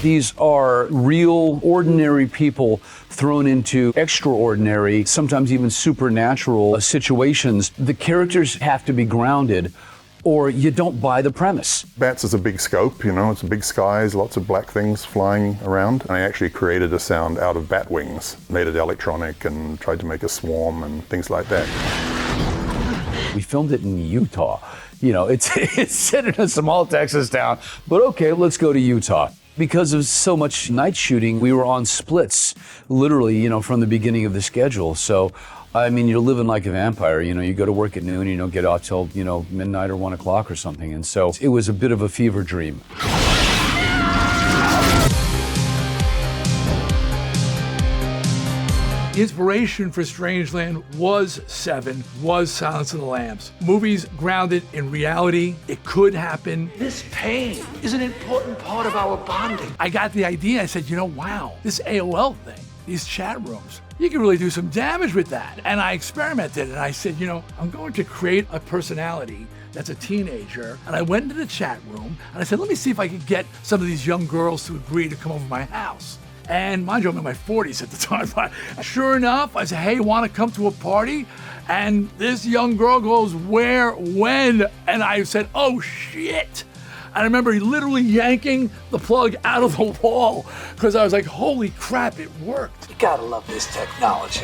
These are real, ordinary people thrown into extraordinary, sometimes even supernatural situations. The characters have to be grounded, or you don't buy the premise. Bats is a big scope, it's big skies, lots of black things flying around. I actually created a sound out of bat wings, made it electronic and tried to make a swarm and things like that. We filmed it in Utah. It's set in a small Texas town, but okay, let's go to Utah. Because of so much night shooting, we were on splits, literally, from the beginning of the schedule. So, you're living like a vampire. You go to work at noon, and you don't get out till, midnight or 1 o'clock or something. And so it was a bit of a fever dream. The inspiration for Strangeland was Seven, was Silence of the Lambs. Movies grounded in reality. It could happen. This pain is an important part of our bonding. I got the idea. I said, wow, this AOL thing, these chat rooms, you can really do some damage with that. And I experimented and I said, I'm going to create a personality that's a teenager. And I went into the chat room and I said, let me see if I can get some of these young girls to agree to come over to my house. And mind you, I'm in my 40s at the time. But sure enough, I said, hey, want to come to a party? And this young girl goes, where, when? And I said, oh, shit. And I remember literally yanking the plug out of the wall because I was like, holy crap, it worked. You gotta love this technology.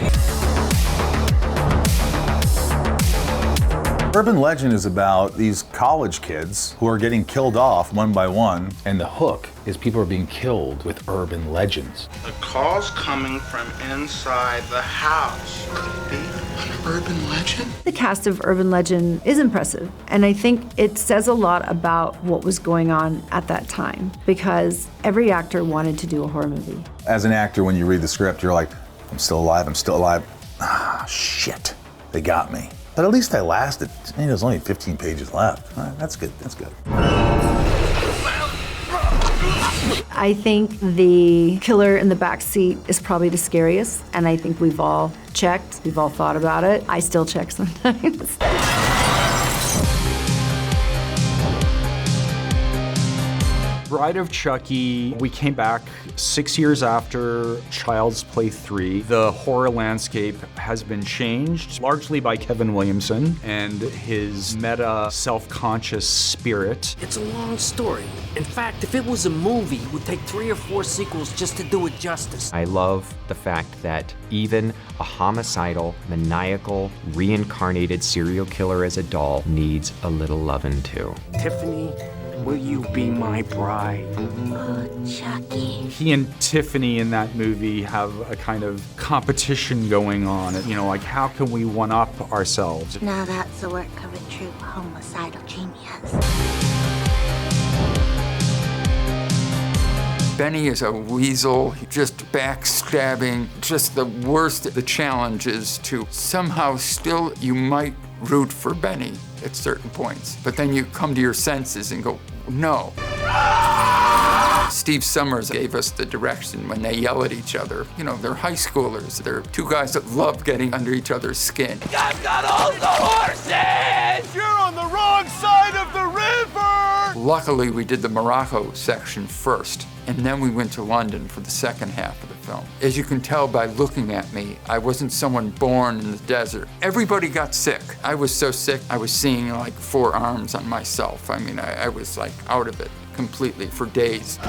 Urban Legend is about these college kids who are getting killed off one by one. And the hook is people are being killed with urban legends. The call's coming from inside the house. Could it be an urban legend? The cast of Urban Legend is impressive, and I think it says a lot about what was going on at that time, because every actor wanted to do a horror movie. As an actor, when you read the script, you're like, I'm still alive, I'm still alive. Ah, shit, they got me. But at least I lasted. There's only 15 pages left. All right, that's good, that's good. I think the killer in the back seat is probably the scariest, and I think we've all checked, we've all thought about it. I still check sometimes. Bride of Chucky, we came back 6 years after Child's Play 3. The horror landscape has been changed largely by Kevin Williamson and his meta self-conscious spirit. It's a long story. In fact, if it was a movie, it would take 3 or 4 sequels just to do it justice. I love the fact that even a homicidal, maniacal, reincarnated serial killer as a doll needs a little lovin' too. Tiffany, will you be my bride? Oh, Chucky. He and Tiffany in that movie have a kind of competition going on. Like how can we one-up ourselves? Now that's the work of a true homicidal genius. Benny is a weasel, just backstabbing, just the worst. The challenge is to somehow still, you might root for Benny at certain points, but then you come to your senses and go, no. Steve Summers gave us the direction when they yell at each other. They're high schoolers. They're two guys that love getting under each other's skin. I've got all the horses! You're on the wrong side of the river! Luckily, we did the Morocco section first, and then we went to London for the second half of the film. As you can tell by looking at me, I wasn't someone born in the desert. Everybody got sick. I was so sick, I was seeing like 4 arms on myself. I was like out of it completely for days.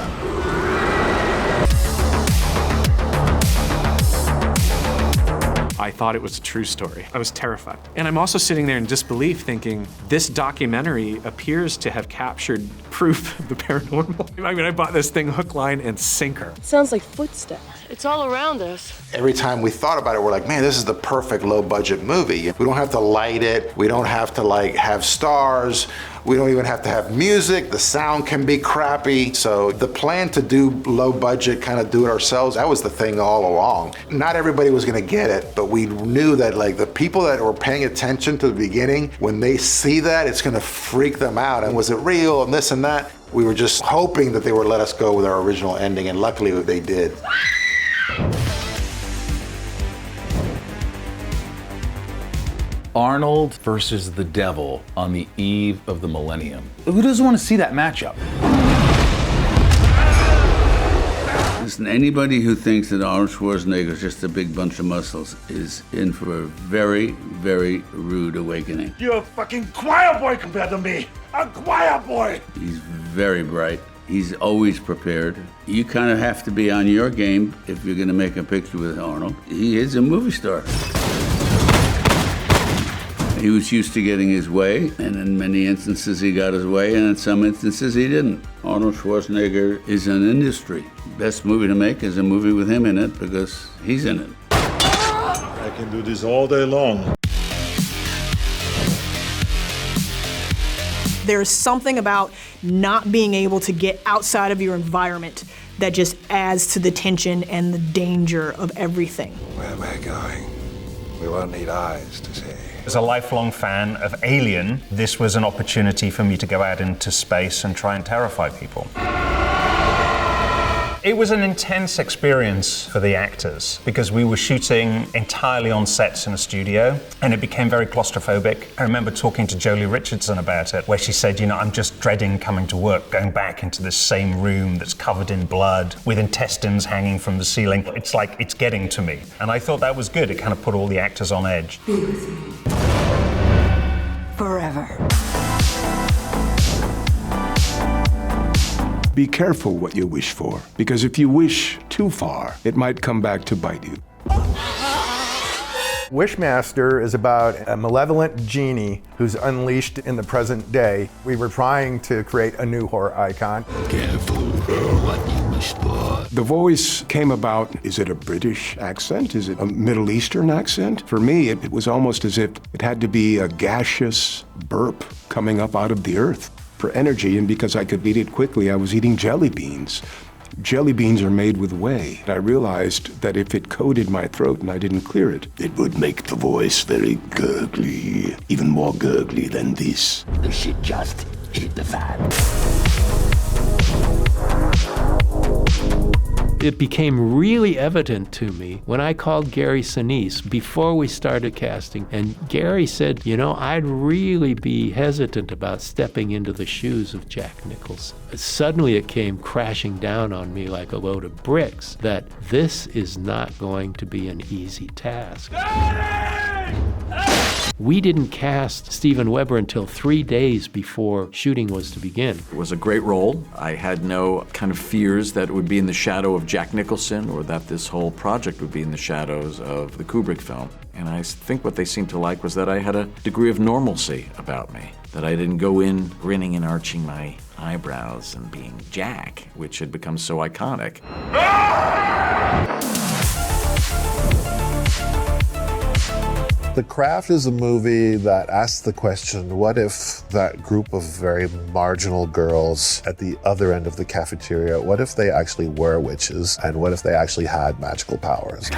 I thought it was a true story. I was terrified. And I'm also sitting there in disbelief thinking, this documentary appears to have captured proof of the paranormal. I bought this thing hook, line, and sinker. Sounds like footsteps. It's all around us. Every time we thought about it, we're like, man, this is the perfect low-budget movie. We don't have to light it. We don't have to have stars. We don't even have to have music. The sound can be crappy. So the plan to do low budget, kind of do it ourselves, that was the thing all along. Not everybody was gonna get it, but we knew that the people that were paying attention to the beginning, when they see that, it's gonna freak them out. And was it real and this and that? We were just hoping that they would let us go with our original ending, and luckily they did. Arnold versus the devil on the eve of the millennium. Who doesn't want to see that matchup? Listen, anybody who thinks that Arnold Schwarzenegger is just a big bunch of muscles is in for a very, very rude awakening. You're a fucking choir boy compared to me. A choir boy. He's very bright. He's always prepared. You kind of have to be on your game if you're going to make a picture with Arnold. He is a movie star. He was used to getting his way, and in many instances he got his way, and in some instances he didn't. Arnold Schwarzenegger is an industry. Best movie to make is a movie with him in it because he's in it. I can do this all day long. There's something about not being able to get outside of your environment that just adds to the tension and the danger of everything. Where we're going, we won't need eyes to see. As a lifelong fan of Alien, this was an opportunity for me to go out into space and try and terrify people. It was an intense experience for the actors because we were shooting entirely on sets in a studio and it became very claustrophobic. I remember talking to Jolie Richardson about it, where she said, you know, I'm just dreading coming to work, going back into this same room that's covered in blood with intestines hanging from the ceiling. It's like, it's getting to me. And I thought that was good. It kind of put all the actors on edge. Be with me. Forever. Be careful what you wish for, because if you wish too far, it might come back to bite you. Wishmaster is about a malevolent genie who's unleashed in the present day. We were trying to create a new horror icon. Careful what you wish for. The voice came about, is it a British accent? Is it a Middle Eastern accent? For me, it was almost as if it had to be a gaseous burp coming up out of the earth. For energy, and because I could eat it quickly, I was eating jelly beans. Jelly beans are made with whey. I realized that if it coated my throat and I didn't clear it, it would make the voice very gurgly, even more gurgly than this. The shit just hit the fan. It became really evident to me when I called Gary Sinise before we started casting, and Gary said, you know, I'd really be hesitant about stepping into the shoes of Jack Nicholson. Suddenly it came crashing down on me like a load of bricks that this is not going to be an easy task. We didn't cast Steven Weber until 3 days before shooting was to begin. It was a great role. I had no kind of fears that it would be in the shadow of Jack Nicholson or that this whole project would be in the shadows of the Kubrick film. And I think what they seemed to like was that I had a degree of normalcy about me, that I didn't go in grinning and arching my eyebrows and being Jack, which had become so iconic. The Craft is a movie that asks the question, what if that group of very marginal girls at the other end of the cafeteria, what if they actually were witches, and what if they actually had magical powers?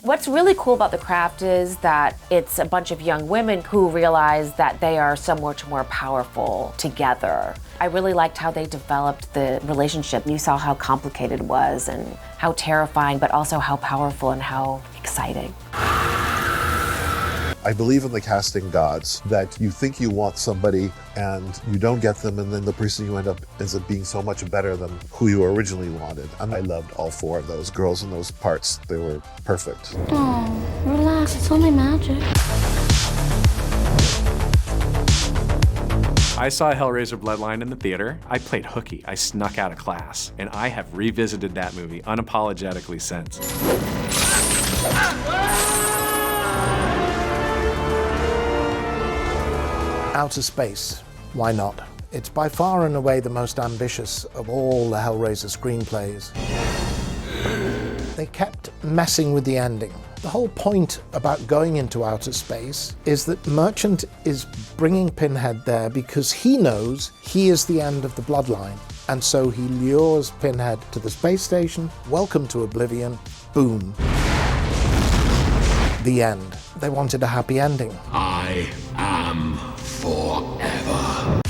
What's really cool about The Craft is that it's a bunch of young women who realize that they are so much more powerful together. I really liked how they developed the relationship. You saw how complicated it was and how terrifying, but also how powerful and how exciting. I believe in the casting gods, that you think you want somebody and you don't get them, and then the person you end up ends up being so much better than who you originally wanted. And I loved all four of those girls in those parts. They were perfect. Oh, relax, it's only magic. I saw Hellraiser Bloodline in the theater. I played hooky. I snuck out of class. And I have revisited that movie unapologetically since. Outer Space, why not? It's by far and away the most ambitious of all the Hellraiser screenplays. They kept messing with the ending. The whole point about going into outer space is that Merchant is bringing Pinhead there because he knows he is the end of the bloodline. And so he lures Pinhead to the space station, welcome to Oblivion, boom. The end. They wanted a happy ending. I am forever.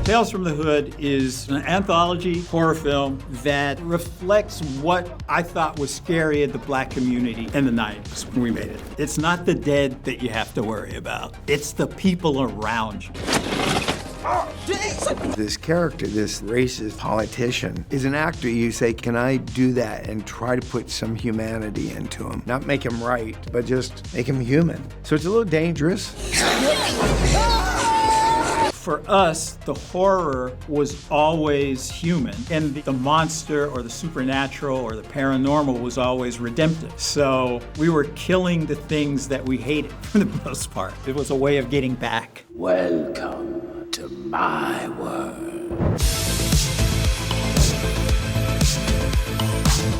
Tales from the Hood is an anthology horror film that reflects what I thought was scary in the black community in the 90s when we made it. It's not the dead that you have to worry about. It's the people around you. This character, this racist politician, is an actor. You say, can I do that and try to put some humanity into him? Not make him right, but just make him human. So it's a little dangerous. For us, the horror was always human, and the monster or the supernatural or the paranormal was always redemptive. So we were killing the things that we hated for the most part. It was a way of getting back. Welcome to my world.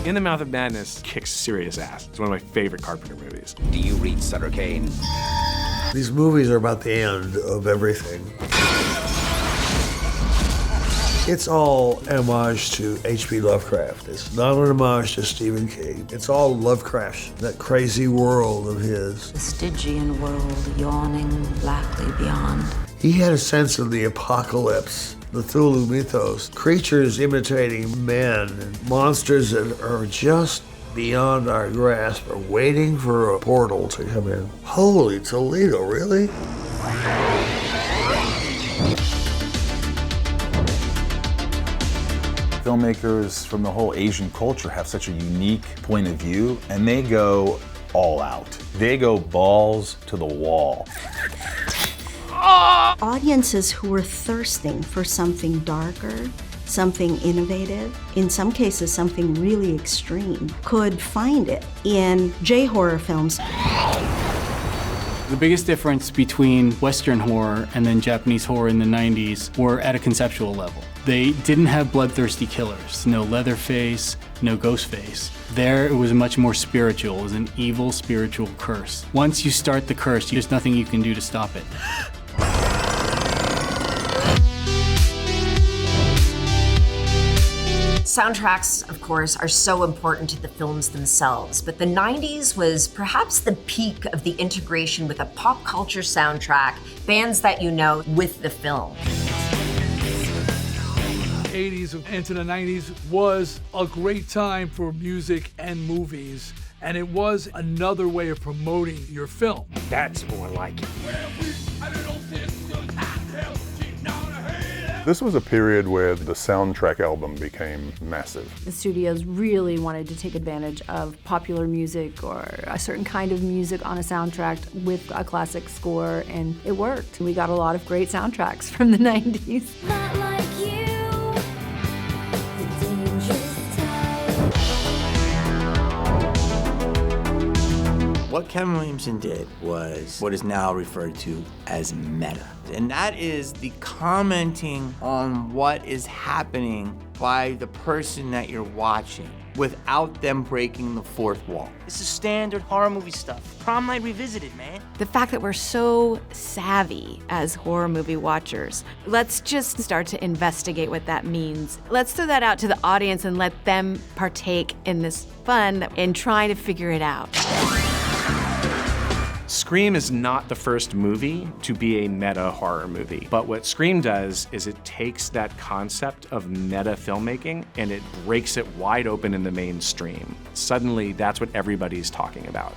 In the Mouth of Madness kicks serious ass. It's one of my favorite Carpenter movies. Do you read Sutter Kane? These movies are about the end of everything. It's all homage to H.P. Lovecraft. It's not an homage to Stephen King. It's all Lovecraft, that crazy world of his. The Stygian world yawning blackly beyond. He had a sense of the apocalypse, the Cthulhu mythos, creatures imitating men, and monsters that are just beyond our grasp, are waiting for a portal to come in. Holy Toledo, really? Filmmakers from the whole Asian culture have such a unique point of view, and they go all out. They go balls to the wall. Audiences who were thirsting for something darker, something innovative, in some cases something really extreme, could find it in J-horror films. The biggest difference between Western horror and then Japanese horror in the 90s were at a conceptual level. They didn't have bloodthirsty killers, no Leatherface, no Ghostface. There it was much more spiritual, it was an evil spiritual curse. Once you start the curse, there's nothing you can do to stop it. Soundtracks, of course, are so important to the films themselves, but the 90s was perhaps the peak of the integration with a pop culture soundtrack, bands that you know, with the film. 80s into the 90s was a great time for music and movies, and it was another way of promoting your film. That's more like it. This was a period where the soundtrack album became massive. The studios really wanted to take advantage of popular music or a certain kind of music on a soundtrack with a classic score, and it worked. We got a lot of great soundtracks from the 90s. Not like you, the dangerous type. What Kevin Williamson did was what is now referred to as meta. And that is the commenting on what is happening by the person that you're watching without them breaking the fourth wall. This is standard horror movie stuff. Prom Night Revisited, man. The fact that we're so savvy as horror movie watchers, let's just start to investigate what that means. Let's throw that out to the audience and let them partake in this fun and try to figure it out. Scream is not the first movie to be a meta horror movie, but what Scream does is it takes that concept of meta filmmaking and it breaks it wide open in the mainstream. Suddenly, that's what everybody's talking about.